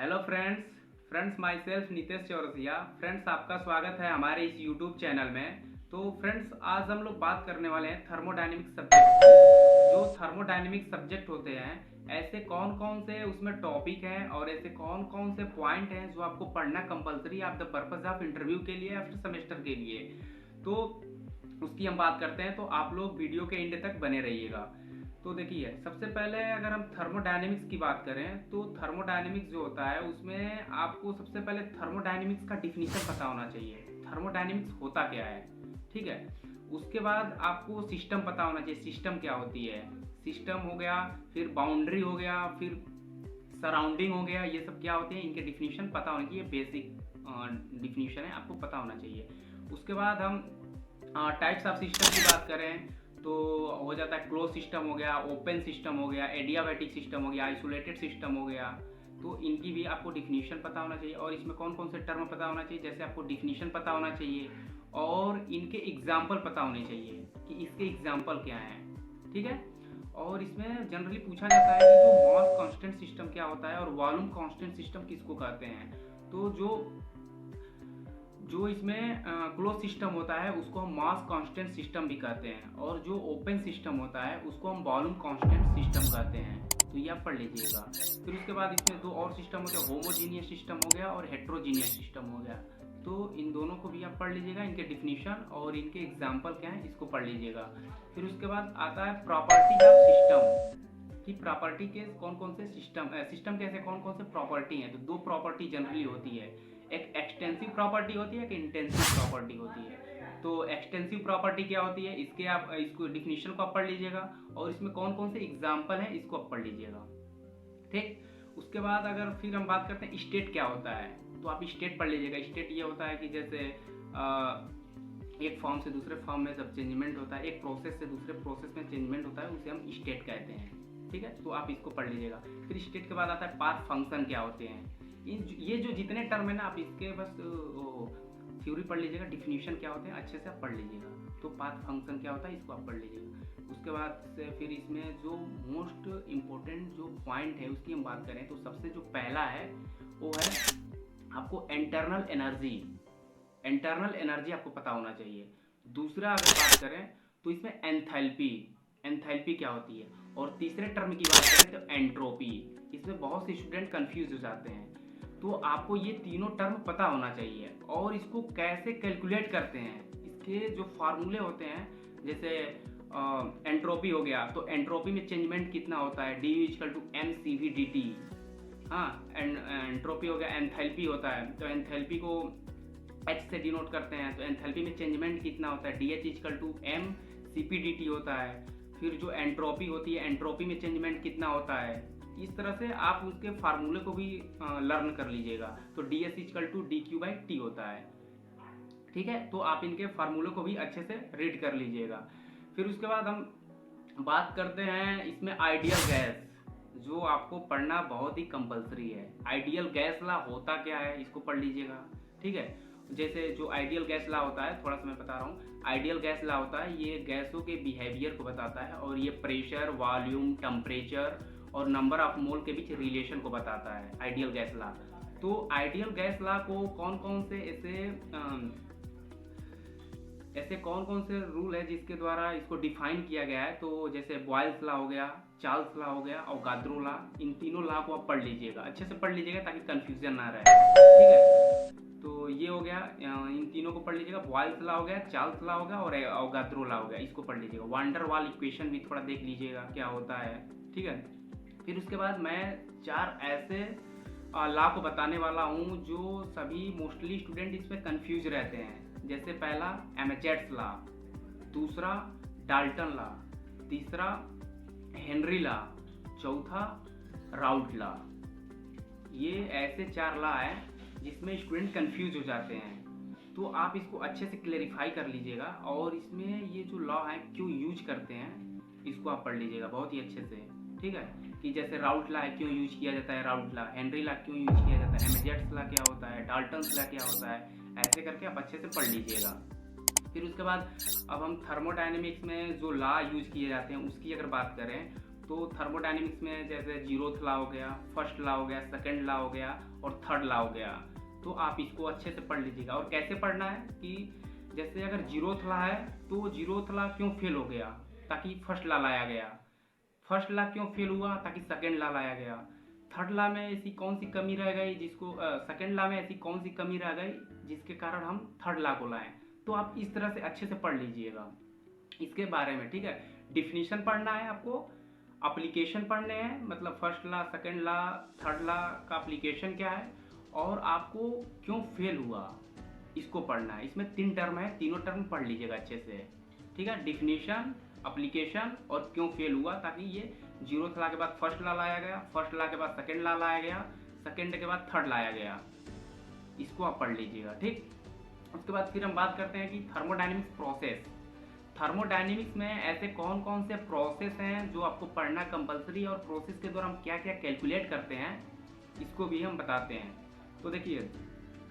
Hello friends my self Nitesh Chaurasia. Friends, आपका स्वागत है हमारे इस यूट्यूब चैनल में। तो फ्रेंड्स, आज हम लोग बात करने वाले हैं थर्मोडायनेमिक सब्जेक्ट की। जो थर्मोडायनेमिक सब्जेक्ट होते हैं, ऐसे कौन कौन से उसमें टॉपिक हैं और ऐसे कौन कौन से पॉइंट हैं जो आपको पढ़ना कंपलसरी है द पर्पज ऑफ इंटरव्यू के लिए या फिर सेमेस्टर के लिए। तो उसकी हम बात करते हैं, तो आप लोग वीडियो के एंड तक बने रहिएगा। तो देखिए, सबसे पहले अगर हम थर्मोडायनेमिक्स की बात करें तो थर्मोडायनेमिक्स जो होता है उसमें आपको सबसे पहले थर्मोडायनेमिक्स का डिफिनीशन पता होना चाहिए। थर्मोडायनेमिक्स होता क्या है, ठीक है। उसके बाद आपको सिस्टम पता होना चाहिए, सिस्टम क्या होती है। सिस्टम हो गया, फिर बाउंड्री हो गया, फिर सराउंडिंग हो गया, ये सब क्या होते हैं इनके डिफिनीशन पता होने चाहिए। बेसिक डिफिनीशन है, आपको पता होना चाहिए। उसके बाद हम टाइप्स ऑफ सिस्टम की बात करें तो हो जाता है क्लोज सिस्टम हो गया, ओपन सिस्टम हो गया, एडियाबैटिक सिस्टम हो गया, आइसोलेटेड सिस्टम हो गया। तो इनकी भी आपको डिफिनीशन पता होना चाहिए और इसमें कौन कौन से टर्म पता होना चाहिए। जैसे आपको डिफिनीशन पता होना चाहिए और इनके एग्जाम्पल पता होने चाहिए कि इसके एग्जाम्पल क्या हैं, ठीक है। और इसमें जनरली पूछा जाता है कि जो मास कांस्टेंट सिस्टम क्या होता है और वॉल्यूम कांस्टेंट सिस्टम किसको कहते हैं। तो जो इसमें क्लोज सिस्टम होता है उसको हम मास कांस्टेंट सिस्टम भी कहते हैं और जो ओपन सिस्टम होता है उसको हम वॉल्यूम कांस्टेंट सिस्टम कहते हैं। तो ये आप पढ़ लीजिएगा। फिर उसके बाद इसमें दो और सिस्टम होते हैं, होमोजीनियस सिस्टम हो गया और हेट्रोजीनियस सिस्टम हो गया। तो इन दोनों को भी आप पढ़ लीजिएगा, इनके डिफिनीशन और इनके एग्जाम्पल क्या है इसको पढ़ लीजिएगा। फिर उसके बाद आता है प्रॉपर्टी ऑफ सिस्टम कि प्रॉपर्टी के कौन कौन से सिस्टम के ऐसे कौन कौन से प्रॉपर्टी हैं। तो दो प्रॉपर्टी जनरली होती है, एक एक्सटेंसिव प्रॉपर्टी होती है, एक इंटेंसिव प्रॉपर्टी होती है। तो एक्सटेंसिव प्रॉपर्टी क्या होती है, इसके आप इसको डिफिनीशन को आप पढ़ लीजिएगा और इसमें कौन कौन से एग्जाम्पल हैं इसको आप पढ़ लीजिएगा, ठीक। उसके बाद अगर फिर हम बात करते हैं स्टेट क्या होता है, तो आप स्टेट पढ़ लीजिएगा। स्टेट ये होता है कि जैसे एक फॉर्म से दूसरे फॉर्म में जब चेंजमेंट होता है, एक प्रोसेस से दूसरे प्रोसेस में चेंजमेंट होता है, उसे हम स्टेट कहते हैं, ठीक है। तो आप इसको पढ़ लीजिएगा। फिर स्टेट के बाद आता है पाथ फंक्शन क्या होते हैं। ये जो जितने टर्म है ना, आप इसके बस थ्योरी पढ़ लीजिएगा, डिफिनीशन क्या होते हैं अच्छे से आप पढ़ लीजिएगा। तो पाथ फंक्शन क्या होता है इसको आप पढ़ लीजिएगा। उसके बाद से फिर इसमें जो मोस्ट इम्पोर्टेंट जो पॉइंट है उसकी हम बात करें तो सबसे जो पहला है वो है आपको इंटरनल एनर्जी। इंटरनल एनर्जी आपको पता होना चाहिए। दूसरा अगर बात करें तो इसमें एंथैल्पी, एंथैल्पी क्या होती है। और तीसरे टर्म की बात करें तो एंट्रोपी। इसमें बहुत से स्टूडेंट कंफ्यूज हो जाते हैं, तो आपको ये तीनों टर्म पता होना चाहिए और इसको कैसे कैलकुलेट करते हैं, इसके जो फार्मूले होते हैं। जैसे एंट्रोपी हो गया तो एंट्रोपी में चेंजमेंट कितना होता है, D equal to M C V D T. हाँ, एंट्रोपी हो गया। एंथैल्पी होता है तो एंथैल्पी को एच से डिनोट करते हैं, तो एंथैल्पी में चेंजमेंट कितना होता है, D H equal to M C P D T होता है। फिर जो एंट्रोपी होती है, एंट्रोपी में चेंजमेंट कितना होता है। इस तरह से आप उसके फार्मूले को भी लर्न कर लीजिएगा। तो D S equal to D Q by T होता है, ठीक है। तो आप इनके फार्मूले को भी अच्छे से रीड कर लीजिएगा। फिर उसके बाद हम बात करते हैं इसमें आइडियल गैस, जो आपको पढ़ना बहुत ही कंपलसरी है। आइडियल गैस लॉ होता क्या है इसको पढ़ लीजिएगा, ठीक है। जैसे जो आइडियल गैस लॉ होता है, थोड़ा सा मैं बता रहा हूँ। आइडियल गैस लॉ होता है, ये गैसों के बिहेवियर को बताता है और ये प्रेशर, वॉल्यूम, टेम्परेचर और नंबर ऑफ मोल के बीच रिलेशन को बताता है आइडियल गैस लॉ। तो आइडियल गैस लॉ को कौन कौन से ऐसे कौन कौन से रूल है जिसके द्वारा इसको डिफाइन किया गया है। तो जैसे बॉयल्स लॉ हो गया, चार्ल्स लॉ हो गया और गाद्रो लॉ, इन तीनों लॉ को आप पढ़ लीजिएगा, अच्छे से पढ़ लीजिएगा ताकि कंफ्यूजन ना रहे, ठीक है। तो ये हो गया, इन तीनों को पढ़ लीजिएगा। बॉयल्स लॉ हो गया, चार्ल्स लॉ हो गया और अवोगाद्रो लॉ हो गया, इसको पढ़ लीजिएगा। वांडर वाल इक्वेशन भी थोड़ा देख लीजिएगा क्या होता है, ठीक है। फिर उसके बाद मैं चार ऐसे लॉ को बताने वाला हूँ जो सभी मोस्टली स्टूडेंट इसमें कंफ्यूज रहते हैं। जैसे पहला एमेचेट्स लॉ, दूसरा डाल्टन लॉ, तीसरा हेनरी लॉ, चौथा राउट लॉ। ये ऐसे चार लॉ है जिसमें स्टूडेंट कंफ्यूज हो जाते हैं, तो आप इसको अच्छे से क्लेरिफाई कर लीजिएगा और इसमें ये जो लॉ है क्यों यूज करते हैं इसको आप पढ़ लीजिएगा बहुत ही अच्छे से, ठीक है। कि जैसे राउट लॉ है, क्यों यूज किया जाता है राउट लॉ, हेनरी लॉ क्यों यूज किया जाता है, एमेचेट्स लॉ क्या होता है, डाल्टन्स लॉ क्या होता है, ऐसे करके आप अच्छे से पढ़ लीजिएगा। फिर उसके बाद अब हम थर्मोडायनेमिक्स में जो लॉ यूज किए जाते हैं उसकी अगर बात करें तो थर्मोडायनेमिक्स में जैसे जीरोथ लॉ हो गया, फर्स्ट लॉ हो गया, सेकंड लॉ हो गया और थर्ड लॉ हो गया। तो आप इसको अच्छे से पढ़ लीजिएगा। और कैसे पढ़ना है कि जैसे अगर जीरोथ लॉ है तो जीरोथ लॉ क्यों फेल हो गया, ताकि फर्स्ट लॉ लाया गया। फर्स्ट लॉ क्यों फेल हुआ, ताकि सेकंड लॉ लाया गया। थर्ड लॉ में ऐसी कौन सी कमी रह गई जिसको सेकंड लॉ में ऐसी कौन सी कमी रह गई जिसके कारण हम थर्ड लॉ को लाएं। तो आप इस तरह से अच्छे से पढ़ लीजिएगा इसके बारे में, ठीक है। डिफिनीशन पढ़ना है आपको, एप्लीकेशन पढ़ने हैं, मतलब first law, second law, third law का एप्लीकेशन क्या है और आपको क्यों फेल हुआ इसको पढ़ना है। इसमें 3 टर्म है, तीनों टर्म पढ़ लीजिएगा अच्छे से, ठीक है। डिफिनीशन, एप्लीकेशन और क्यों फेल हुआ, ताकि ये जीरोथ लॉ के बाद फर्स्ट लॉ लाया गया, फर्स्ट लॉ के बाद सेकंड लॉ लाया गया, सेकंड के बाद थर्ड लाया गया, इसको आप पढ़ लीजिएगा, ठीक। उसके बाद फिर हम बात करते हैं कि थर्मोडायनेमिक्स प्रोसेस। थर्मोडायनेमिक्स में ऐसे कौन कौन से प्रोसेस हैं जो आपको पढ़ना कंपलसरी, और प्रोसेस के द्वारा हम क्या क्या कैलकुलेट करते हैं इसको भी हम बताते हैं। तो देखिए,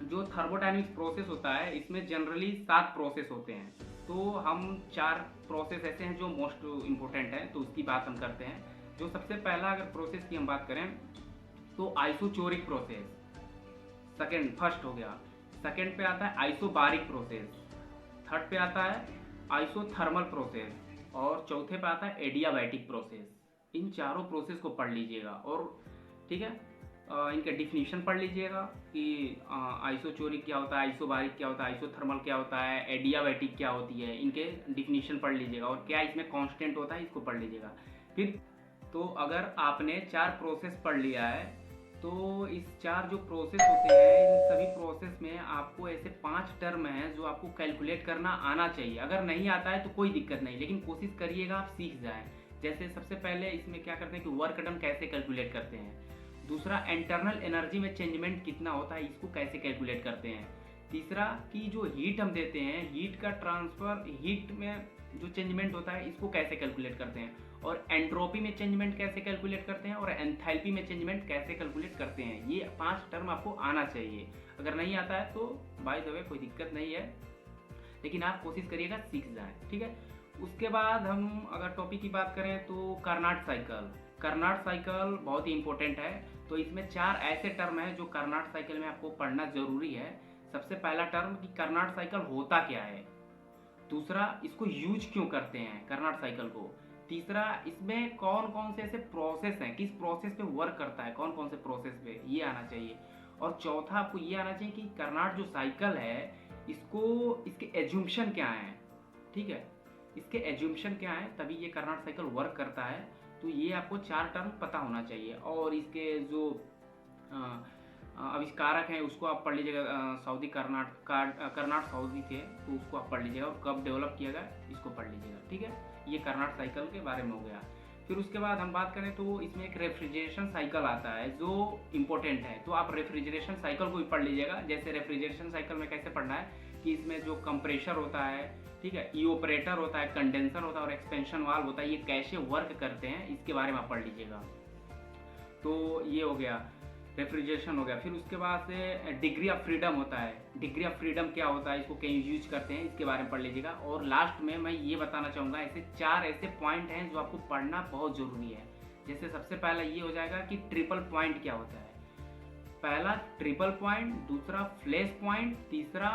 जो थर्मोडायनेमिक्स प्रोसेस होता है इसमें जनरली 7 प्रोसेस होते हैं। तो हम 4 प्रोसेस ऐसे हैं जो मोस्ट इम्पोर्टेंट हैं, तो उसकी बात हम करते हैं। जो सबसे पहला अगर प्रोसेस की हम बात करें तो आइसोचोरिक प्रोसेस, सेकंड फर्स्ट हो गया। सेकंड पे आता है आइसोबारिक प्रोसेस, थर्ड पे आता है आइसोथर्मल प्रोसेस और चौथे पे आता है एडियाबैटिक प्रोसेस। इन चारों प्रोसेस को पढ़ लीजिएगा और ठीक है, इनका डिफिनीशन पढ़ लीजिएगा कि आइसोचोरिक क्या होता है, आइसोबारिक क्या होता है, आइसोथर्मल क्या होता है, एडियाबैटिक क्या होती है, इनके डिफिनीशन पढ़ लीजिएगा और क्या इसमें कांस्टेंट होता है इसको पढ़ लीजिएगा। फिर तो अगर आपने 4 प्रोसेस पढ़ लिया है तो इस 4 जो प्रोसेस होते हैं इन सभी प्रोसेस में आपको ऐसे 5 टर्म हैं जो आपको कैलकुलेट करना आना चाहिए। अगर नहीं आता है तो कोई दिक्कत नहीं, लेकिन कोशिश करिएगा आप सीख जाएं। जैसे सबसे पहले इसमें क्या करते हैं कि वर्क डन कैसे कैलकुलेट करते हैं, दूसरा इंटरनल एनर्जी में चेंजमेंट कितना होता है इसको कैसे कैलकुलेट करते हैं, तीसरा कि जो हीट हम देते हैं हीट का ट्रांसफर, हीट में जो चेंजमेंट होता है इसको कैसे कैलकुलेट करते हैं, और एंट्रोपी में चेंजमेंट कैसे कैलकुलेट करते हैं, और एंथैल्पी में चेंजमेंट कैसे कैलकुलेट करते हैं। ये 5 टर्म आपको आना चाहिए। अगर नहीं आता है तो बाय द वे कोई दिक्कत नहीं है, लेकिन आप कोशिश करिएगा सीख जाएं, ठीक है। उसके बाद हम अगर टॉपिक की बात करें तो कार्नाट साइकिल। कार्नाट साइकिल बहुत ही इंपॉर्टेंट है। तो इसमें 4 ऐसे टर्म हैं जो कार्नाट साइकिल में आपको पढ़ना जरूरी है। सबसे पहला टर्म कि कार्नाट साइकिल होता क्या है, दूसरा इसको यूज क्यों करते हैं कार्नाट साइकिल को, तीसरा इसमें कौन कौन से ऐसे प्रोसेस हैं, किस प्रोसेस पे वर्क करता है, कौन कौन से प्रोसेस पे, ये आना चाहिए। और चौथा आपको ये आना चाहिए कि कार्नाट जो साइकिल है इसको, इसके एज्यूम्पशन क्या है, ठीक है, इसके एज्यूम्पशन क्या है, तभी ये कार्नाट साइकिल वर्क करता है। तो ये आपको 4 टर्म पता होना चाहिए। और इसके जो आविष्कारक हैं उसको आप पढ़ लीजिएगा, सऊदी कार्नाट सऊदी थे तो उसको आप पढ़ लीजिएगा, और कब डेवलप किया गया इसको पढ़ लीजिएगा, ठीक है। ये कार्नाट साइकिल के बारे में हो गया। फिर उसके बाद हम बात करें तो इसमें एक रेफ्रिजरेशन साइकिल आता है जो इम्पोर्टेंट है, तो आप रेफ्रिजरेशन साइकिल को भी पढ़ लीजिएगा। जैसे रेफ्रिजरेशन साइकिल में कैसे पढ़ना है कि इसमें जो कंप्रेशर होता है, ठीक है, इवोपरेटर होता है, कंडेंसर होता है और एक्सपेंशन वाल्व होता है, ये कैसे वर्क करते हैं इसके बारे में आप पढ़ लीजिएगा। तो ये हो गया, रेफ्रिजरेशन हो गया। फिर उसके बाद से डिग्री ऑफ फ्रीडम होता है, डिग्री ऑफ फ्रीडम क्या होता है, इसको कहीं यूज करते हैं, इसके बारे में पढ़ लीजिएगा। और लास्ट में मैं ये बताना चाहूँगा, ऐसे 4 ऐसे पॉइंट हैं जो आपको पढ़ना बहुत ज़रूरी है। जैसे सबसे पहला ये हो जाएगा कि ट्रिपल पॉइंट क्या होता है, पहला ट्रिपल पॉइंट, दूसरा फ्लैश पॉइंट, तीसरा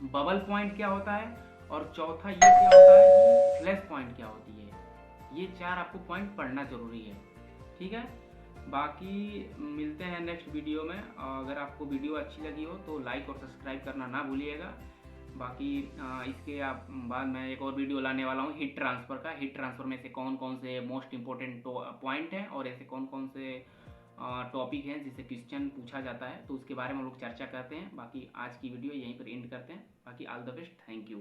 बबल पॉइंट क्या होता है, और चौथा ये क्या होता है कि फ्लैश पॉइंट क्या होती है। ये 4 आपको पॉइंट पढ़ना जरूरी है, ठीक है। बाकी मिलते हैं नेक्स्ट वीडियो में। अगर आपको वीडियो अच्छी लगी हो तो लाइक और सब्सक्राइब करना ना भूलिएगा। बाकी इसके आप बाद मैं एक और वीडियो लाने वाला हूँ हीट ट्रांसफ़र का। हीट ट्रांसफ़र में से कौन कौन से मोस्ट इम्पोर्टेंट पॉइंट हैं और ऐसे कौन कौन से टॉपिक हैं जिससे क्वेश्चन पूछा जाता है, तो उसके बारे में हम लोग चर्चा करते हैं। बाकी आज की वीडियो यहीं पर एंड करते हैं। बाकी all the best, thank you.